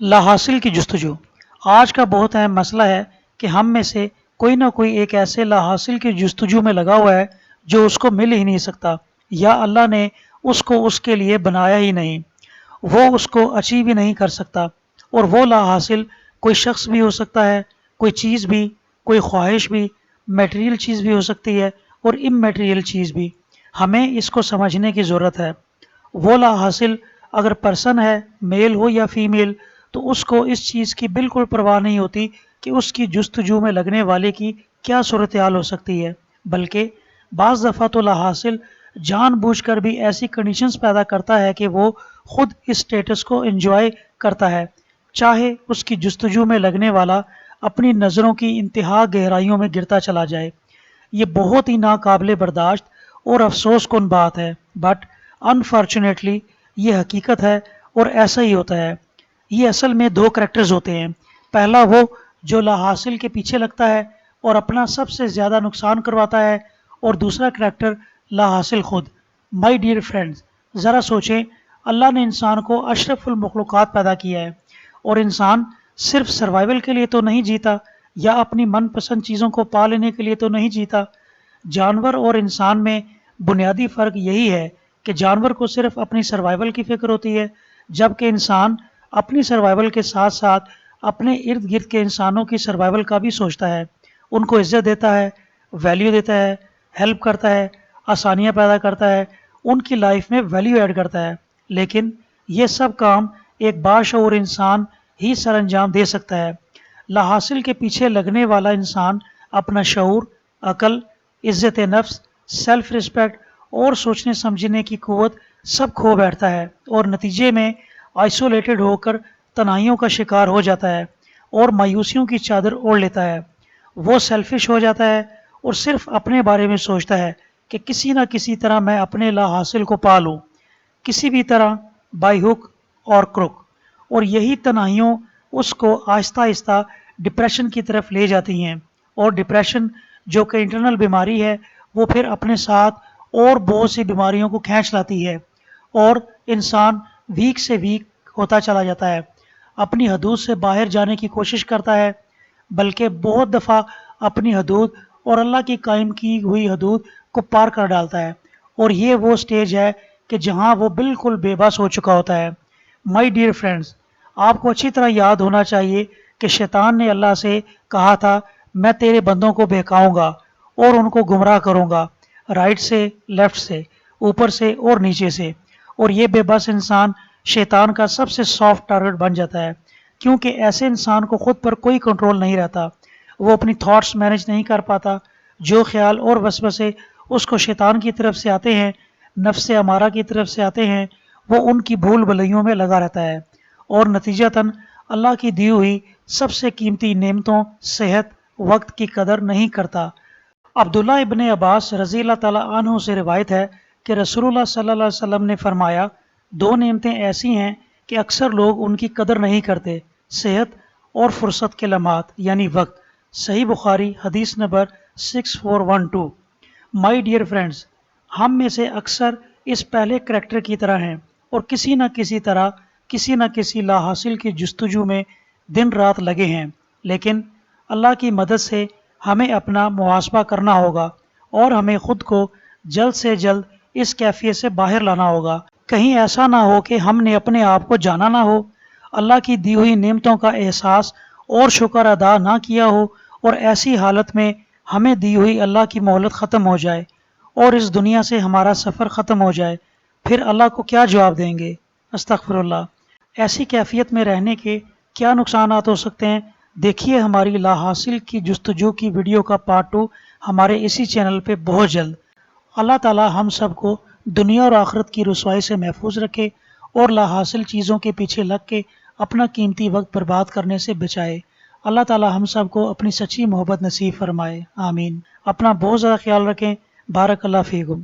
لا حاصل کی جستجو آج کا بہت اہم مسئلہ ہے کہ ہم میں سے کوئی نہ کوئی ایک ایسے لا حاصل کی جستجو میں لگا ہوا ہے جو اس کو مل ہی نہیں سکتا، یا اللہ نے اس کو اس کے لیے بنایا ہی نہیں، وہ اس کو اچیو ہی نہیں کر سکتا۔ اور وہ لا حاصل کوئی شخص بھی ہو سکتا ہے، کوئی چیز بھی، کوئی خواہش بھی، میٹیریل چیز بھی ہو سکتی ہے اور اممیٹیریل چیز بھی۔ ہمیں اس کو سمجھنے کی ضرورت ہے۔ وہ لا حاصل اگر پرسن ہے، میل ہو یا فیمیل، تو اس کو اس چیز کی بالکل پرواہ نہیں ہوتی کہ اس کی جستجو میں لگنے والے کی کیا صورتحال ہو سکتی ہے، بلکہ بعض دفعہ تو لا حاصل جان بوجھ کر بھی ایسی کنڈیشنز پیدا کرتا ہے کہ وہ خود اس سٹیٹس کو انجوائے کرتا ہے، چاہے اس کی جستجو میں لگنے والا اپنی نظروں کی انتہا گہرائیوں میں گرتا چلا جائے۔ یہ بہت ہی ناقابل برداشت اور افسوس کن بات ہے، بٹ انفارچونیٹلی یہ حقیقت ہے اور ایسا ہی ہوتا ہے۔ یہ اصل میں دو کریکٹرز ہوتے ہیں، پہلا وہ جو لا حاصل کے پیچھے لگتا ہے اور اپنا سب سے زیادہ نقصان کرواتا ہے، اور دوسرا کریکٹر لا حاصل خود۔ مائی ڈیئر فرینڈز، ذرا سوچیں، اللہ نے انسان کو اشرف المخلوقات پیدا کیا ہے، اور انسان صرف سروائیول کے لیے تو نہیں جیتا، یا اپنی من پسند چیزوں کو پا لینے کے لیے تو نہیں جیتا۔ جانور اور انسان میں بنیادی فرق یہی ہے کہ جانور کو صرف اپنی سروائیول کی فکر ہوتی ہے، جبکہ انسان اپنی سروائیول کے ساتھ ساتھ اپنے ارد گرد کے انسانوں کی سروائیول کا بھی سوچتا ہے، ان کو عزت دیتا ہے، ویلیو دیتا ہے، ہیلپ کرتا ہے، آسانیاں پیدا کرتا ہے، ان کی لائف میں ویلیو ایڈ کرتا ہے۔ لیکن یہ سب کام ایک باشعور انسان ہی سر انجام دے سکتا ہے۔ لا حاصل کے پیچھے لگنے والا انسان اپنا شعور، عقل، عزت نفس، سیلف رسپیکٹ اور سوچنے سمجھنے کی قوت سب کھو بیٹھتا ہے، اور نتیجے میں آئسولیٹڈ ہو کر تنہائیوں کا شکار ہو جاتا ہے اور مایوسیوں کی چادر اوڑھ لیتا ہے۔ وہ سیلفش ہو جاتا ہے اور صرف اپنے بارے میں سوچتا ہے کہ کسی نہ کسی طرح میں اپنے لا حاصل کو پا لوں، کسی بھی طرح، بائی ہک اور کروک۔ اور یہی تنہائیوں اس کو آہستہ آہستہ ڈپریشن کی طرف لے جاتی ہیں، اور ڈپریشن جو کہ انٹرنل بیماری ہے، وہ پھر اپنے ساتھ اور بہت سی بیماریوں کو کھینچ لاتی ہے، اور انسان ویک سے ویک ہوتا چلا جاتا ہے، اپنی حدود سے باہر جانے کی کوشش کرتا ہے، بلکہ بہت دفعہ اپنی حدود اور اللہ کی قائم کی ہوئی حدود کو پار کر ڈالتا ہے، اور یہ وہ سٹیج ہے کہ جہاں وہ بالکل بے بس ہو چکا ہوتا ہے۔ مائی ڈیئر فرینڈز، آپ کو اچھی طرح یاد ہونا چاہیے کہ شیطان نے اللہ سے کہا تھا، میں تیرے بندوں کو بہکاؤں گا اور ان کو گمراہ کروں گا، رائٹ سے، لیفٹ سے، اوپر سے اور نیچے سے۔ اور یہ بے بس انسان شیطان کا سب سے سافٹ ٹارگٹ بن جاتا ہے، کیونکہ ایسے انسان کو خود پر کوئی کنٹرول نہیں رہتا، وہ اپنی تھاٹس مینیج نہیں کر پاتا، جو خیال اور وسوسے اس کو شیطان کی طرف سے آتے ہیں، نفس امارہ کی طرف سے آتے ہیں، وہ ان کی بھول بھلیوں میں لگا رہتا ہے، اور نتیجتاً اللہ کی دی ہوئی سب سے قیمتی نعمتوں، صحت، وقت کی قدر نہیں کرتا۔ عبداللہ ابن عباس رضی اللہ تعالیٰ عنہ سے روایت ہے کہ رسول اللہ صلی اللہ علیہ وسلم نے فرمایا، دو نعمتیں ایسی ہیں کہ اکثر لوگ ان کی قدر نہیں کرتے، صحت اور فرصت کے لمحات یعنی وقت۔ صحیح بخاری حدیث نمبر 6412۔ مائی ڈیئر فرینڈز، ہم میں سے اکثر اس پہلے کریکٹر کی طرح ہیں، اور کسی نہ کسی طرح کسی نہ کسی لا حاصل کی جستجو میں دن رات لگے ہیں، لیکن اللہ کی مدد سے ہمیں اپنا محاسبہ کرنا ہوگا، اور ہمیں خود کو جلد سے جلد اس کیفیت سے باہر لانا ہوگا۔ کہیں ایسا نہ ہو کہ ہم نے اپنے آپ کو جانا نہ ہو، اللہ کی دی ہوئی نعمتوں کا احساس اور شکر ادا نہ کیا ہو، اور ایسی حالت میں ہمیں دی ہوئی اللہ کی مہلت ختم ہو جائے اور اس دنیا سے ہمارا سفر ختم ہو جائے، پھر اللہ کو کیا جواب دیں گے؟ استغفر اللہ۔ ایسی کیفیت میں رہنے کے کیا نقصانات ہو سکتے ہیں؟ دیکھیے ہماری لا حاصل کی جستجو کی ویڈیو کا پارٹ 2 ہمارے اسی چینل پہ بہت جلد۔ اللہ تعالی ہم سب کو دنیا اور آخرت کی رسوائی سے محفوظ رکھے، اور لا حاصل چیزوں کے پیچھے لگ کے اپنا قیمتی وقت برباد کرنے سے بچائے۔ اللہ تعالی ہم سب کو اپنی سچی محبت نصیب فرمائے، آمین۔ اپنا بہت زیادہ خیال رکھیں، بارک اللہ فیکم۔